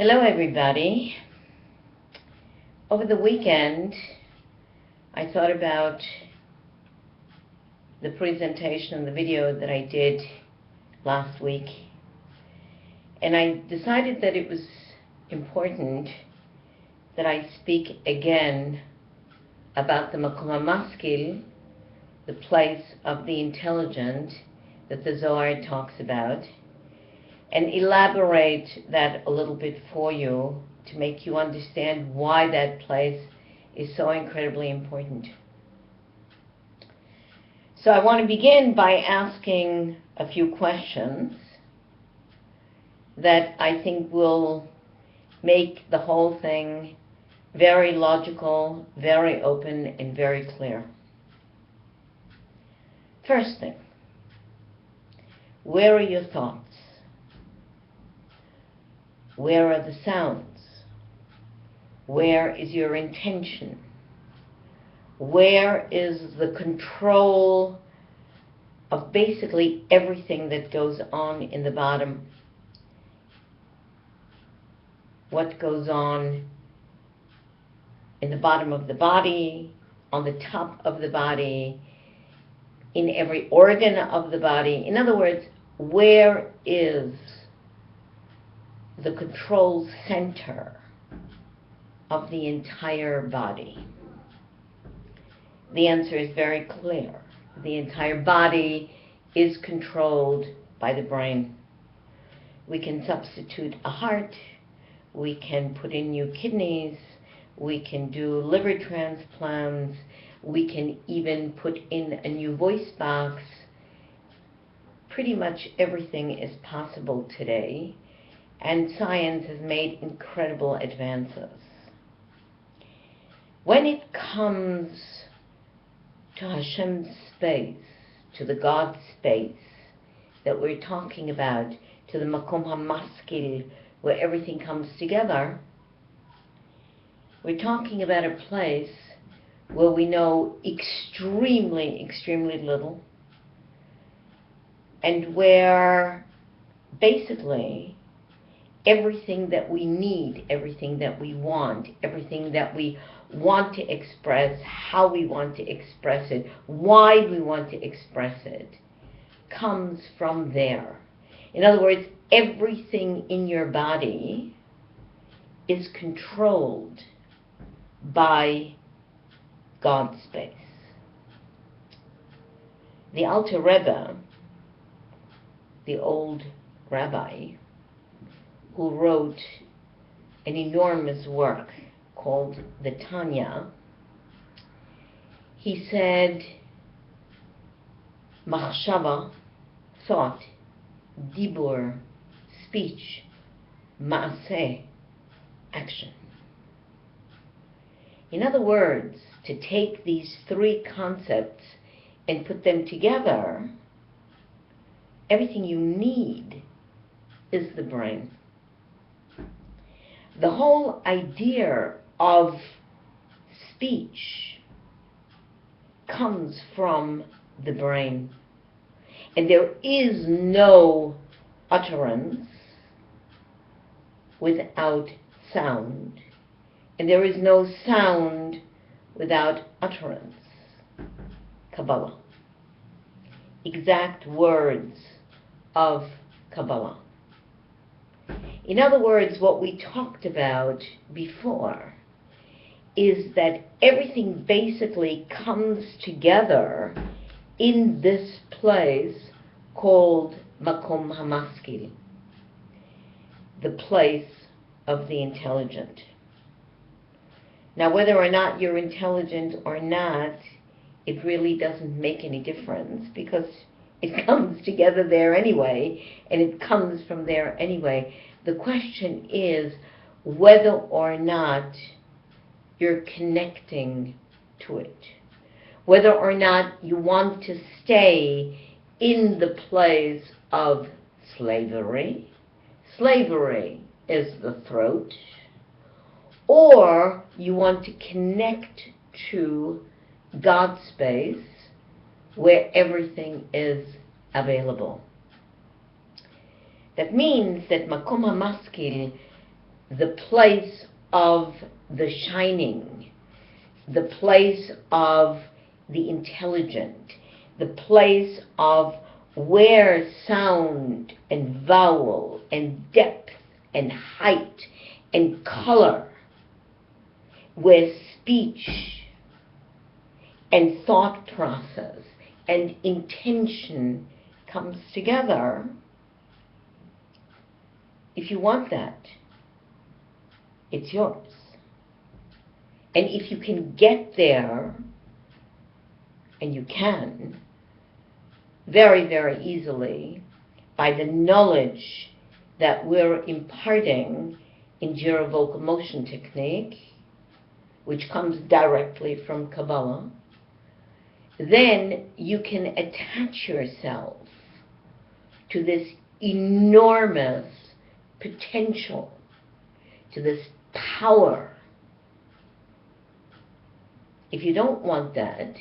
Hello everybody. Over the weekend I thought about the presentation and the video that I did last week, and I decided that it was important that I speak again about the Makom Hamaskil, the place of the intelligent that the Zohar talks about, and elaborate that a little bit for you to make you understand why that place is so incredibly important. So I want to begin by asking a few questions that I think will make the whole thing very logical, very open, and very clear. First thing, where are your thoughts? Where are the sounds? Where is your intention? Where is the control of basically everything that goes on in the bottom? What goes on in the bottom of the body, on the top of the body, in every organ of the body? In other words, where is the control center of the entire body? The answer is very clear. The entire body is controlled by the brain. We can substitute a heart, we can put in new kidneys, we can do liver transplants, we can even put in a new voice box. Pretty much everything is possible today, and science has made incredible advances. When it comes to Hashem's space, to the God space that we're talking about, to the Makom Hamaskil, where everything comes together, we're talking about a place where we know extremely, extremely little, and where basically everything that we need, everything that we want, everything that we want to express, how we want to express it, why we want to express it, comes from there. In other words, everything in your body is controlled by God's space. The Alter Rebbe, the old rabbi, who wrote an enormous work called the Tanya, he said, machshava, thought, dibur, speech, maaseh, action. In other words, to take these three concepts and put them together, everything you need is the brain. The whole idea of speech comes from the brain. And there is no utterance without sound. And there is no sound without utterance. Kabbalah. Exact words of Kabbalah. In other words, what we talked about before is that everything basically comes together in this place called Makom Hamaskil, the place of the intelligent. Now, whether or not you're intelligent or not, it really doesn't make any difference, because it comes together there anyway, and it comes from there anyway. The question is whether or not you're connecting to it, whether or not you want to stay in the place of slavery. Slavery is the throat. Or you want to connect to God's space, where everything is available. That means that Makom Hamaskil the place of the shining, the place of the intelligent, the place of where sound and vowel and depth and height and color, where speech and thought process and intention comes together. If you want that, it's yours. And if you can get there, and you can, very, very easily, by the knowledge that we're imparting in Jira vocal motion technique, which comes directly from Kabbalah, then you can attach yourself to this enormous potential, to this power. If you don't want that,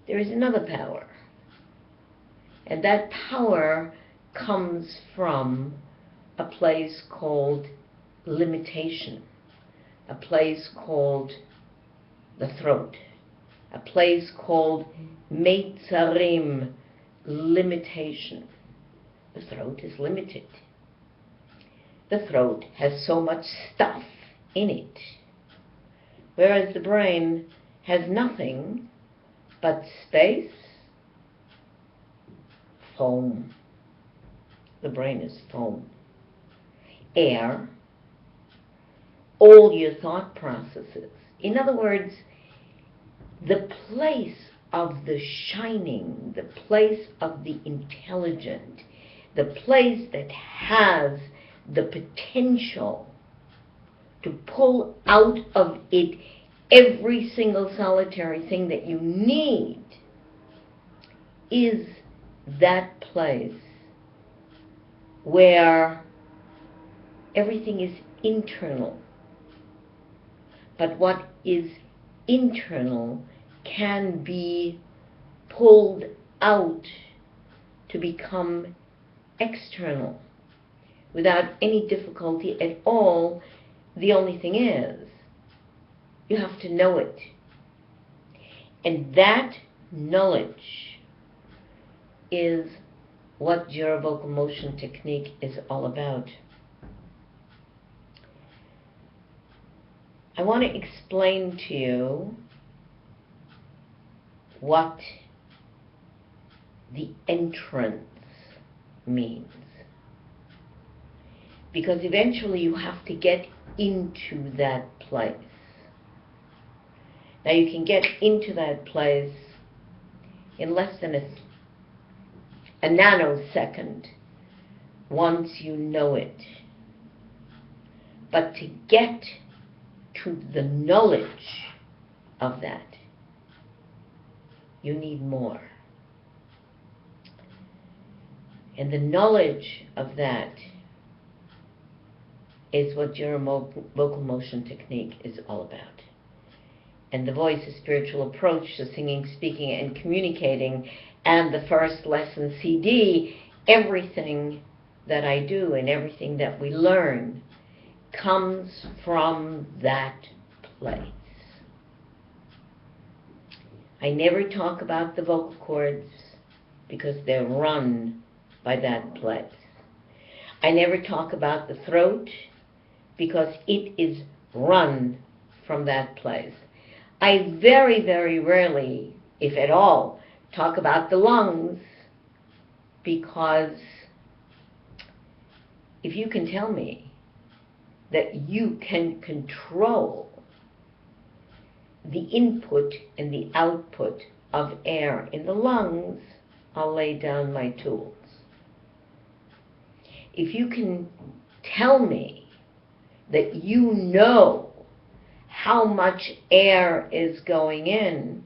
there is another power. And that power comes from a place called limitation, a place called the throat, a place called Meitzarim, limitation. The throat is limited. The throat has so much stuff in it, whereas the brain has nothing but space, foam. The brain is foam. Air, all your thought processes. In other words, the place of the shining, the place of the intelligent, the place that has the potential to pull out of it every single solitary thing that you need, is that place where everything is internal. But what is internal can be pulled out to become external without any difficulty at all. The only thing is, you have to know it. And that knowledge is what Jira vocal motion technique is all about. I want to explain to you what the entrance means. Because eventually you have to get into that place. Now you can get into that place in less than a nanosecond once you know it. But to get to the knowledge of that, you need more. And the knowledge of that is what Jira vocal motion technique is all about. And the voice, a spiritual approach to singing, speaking, and communicating, and the first lesson CD, everything that I do and everything that we learn comes from that place. I never talk about the vocal cords because they're run by that place. I never talk about the throat because it is run from that place. I very, very rarely, if at all, talk about the lungs, because if you can tell me that you can control the input and the output of air in the lungs, I'll lay down my tools. If you can tell me that you know how much air is going in,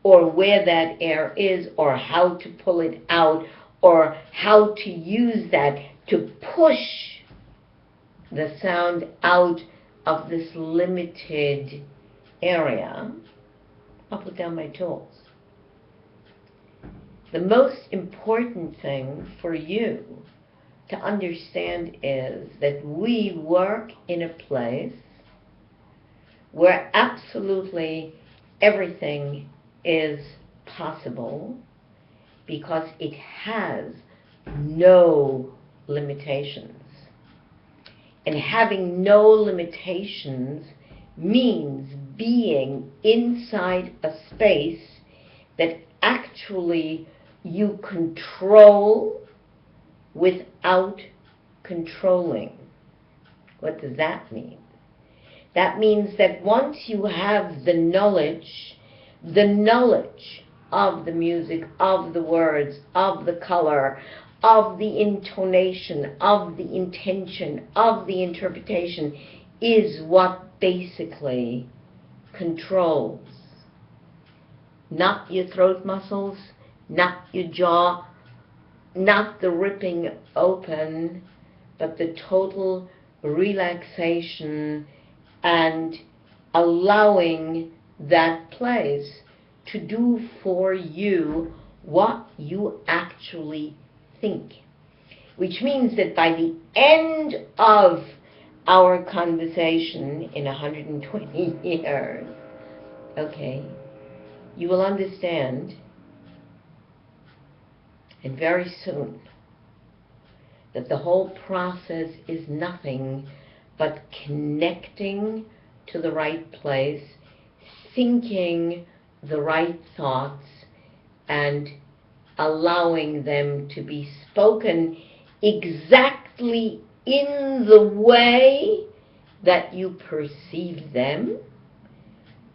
or where that air is, or how to pull it out, or how to use that to push the sound out of this limited area, I'll put down my tools. The most important thing for you to understand is that we work in a place where absolutely everything is possible because it has no limitations. And having no limitations means being inside a space that actually you control without controlling. What does that mean? That means that once you have the knowledge of the music, of the words, of the color, of the intonation, of the intention, of the interpretation, is what basically controls. Not your throat muscles, not your jaw, not the ripping open, but the total relaxation and allowing that place to do for you what you actually think. Which means that by the end of our conversation in 120 years, okay, you will understand, and very soon, that the whole process is nothing but connecting to the right place, thinking the right thoughts, and allowing them to be spoken exactly in the way that you perceive them,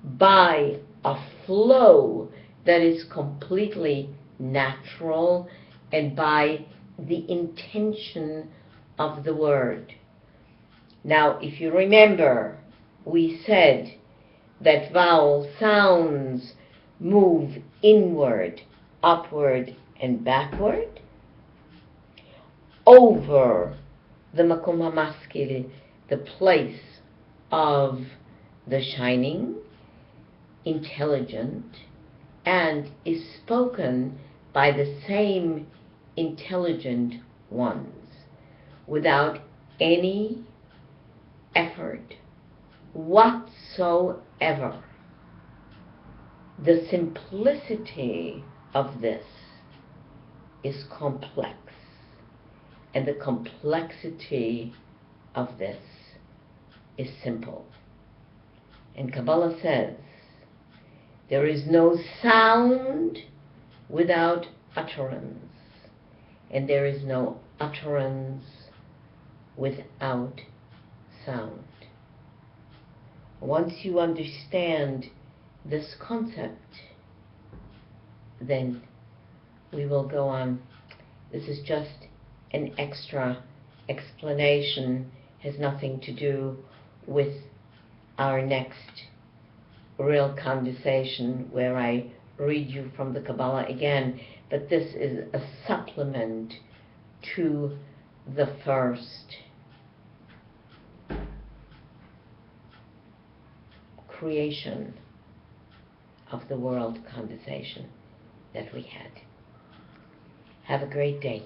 by a flow that is completely natural, and by the intention of the word. Now, if you remember, we said that vowel sounds move inward, upward, and backward over the Makom Hamaskil, the place of the shining, intelligent, and is spoken by the same intelligent ones without any effort whatsoever. The simplicity of this is complex, and the complexity of this is simple. And Kabbalah says, there is no sound without utterance, and there is no utterance without sound. Once you understand this concept, then we will go on. This is just an extra explanation, has nothing to do with our next real conversation where I read you from the Kabbalah again, but this is a supplement to the first creation of the world conversation that we had. Have a great day.